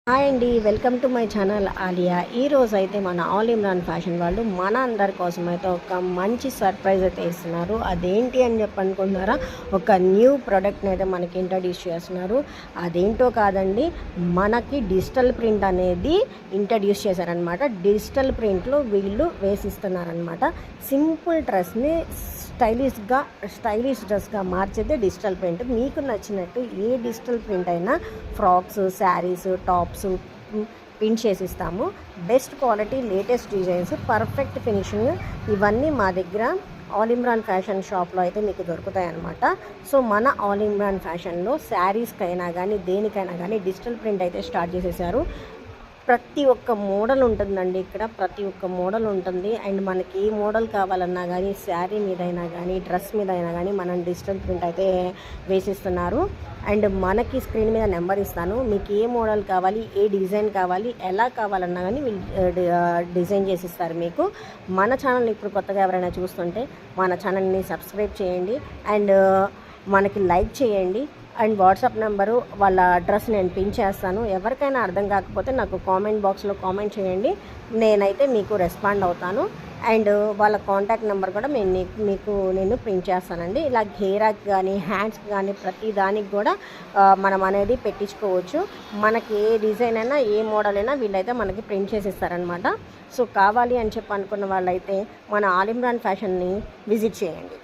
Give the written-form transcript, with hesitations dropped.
Hi అండి, welcome to my channel Alia. ఈరోజు అయితే మన ఆల్ ఇమ్రాన్ ఫ్యాషన్ వాళ్ళు మన అందరి కోసం అయితే ఒక మంచి సర్ప్రైజ్ అయితే ఇస్తున్నారు. అదేంటి అని అనుకుంటున్నారా? ఒక న్యూ ప్రోడక్ట్ని అయితే మనకి ఇంట్రడ్యూస్ చేస్తున్నారు. అదేంటో కాదండి, మనకి డిజిటల్ ప్రింట్ అనేది ఇంట్రడ్యూస్ చేశారనమాట. డిజిటల్ ప్రింట్లో వీళ్ళు వేసిస్తున్నారనమాట. సింపుల్ డ్రెస్ని స్టైలిష్ డ్రెస్గా మార్చేదే డిజిటల్ ప్రింట్. మీకు నచ్చినట్టు ఏ డిజిటల్ ప్రింట్ అయినా ఫ్రాక్స్, శారీస్, టాప్స్ ప్రింట్ చేసిస్తాము. Best quality, latest designs, perfect finishing ఇవన్నీ మా దగ్గర ఆల్ ఇమ్రాన్ ఫ్యాషన్ షాప్లో అయితే మీకు దొరుకుతాయి అన్నమాట. సో మన ఆల్ ఇమ్రాన్ ఫ్యాషన్లో శారీస్కైనా కానీ దేనికైనా కానీ డిజిటల్ ప్రింట్ అయితే స్టార్ట్ చేసేసారు. ప్రతి ఒక్క మోడల్ ఉంటుందండి ఇక్కడ, ప్రతి ఒక్క మోడల్ ఉంటుంది. అండ్ మనకి ఏ మోడల్ కావాలన్నా కానీ శారీ మీదైనా కానీ డ్రెస్ మీద అయినా కానీ మనం డిజిటల్ ప్రింట్ అయితే వేసిస్తున్నారు. అండ్ మనకి స్క్రీన్ మీద నెంబర్ ఇస్తాను, మీకు ఏ మోడల్ కావాలి, ఏ డిజైన్ కావాలి, ఎలా కావాలన్నా కానీ వీళ్ళు డిజైన్ చేసిస్తారు మీకు. మన ఛానల్ని ఇప్పుడు కొత్తగా ఎవరైనా చూస్తుంటే మన ఛానల్ని సబ్స్క్రైబ్ చేయండి అండ్ మనకి లైక్ చేయండి. అండ్ వాట్సాప్ నెంబరు, వాళ్ళ అడ్రస్ నేను పిన్ చేస్తాను. ఎవరికైనా అర్థం కాకపోతే నాకు కామెంట్ బాక్స్లో కామెంట్ చేయండి, నేనైతే మీకు రెస్పాండ్ అవుతాను. అండ్ వాళ్ళ కాంటాక్ట్ నెంబర్ కూడా నేను ప్రింట్ చేస్తానండి. ఇలా ఘేరాకి కానీ హ్యాండ్స్కి కానీ ప్రతి దానికి కూడా మనం అనేది పెట్టించుకోవచ్చు. మనకి ఏ డిజైన్ అయినా ఏ మోడల్ అయినా వీళ్ళైతే మనకి ప్రింట్ చేసి ఇస్తారనమాట. సో కావాలి అని అనుకున్న వాళ్ళైతే మన ఆల్ ఇమ్రాన్ ఫ్యాషన్ని విజిట్ చేయండి.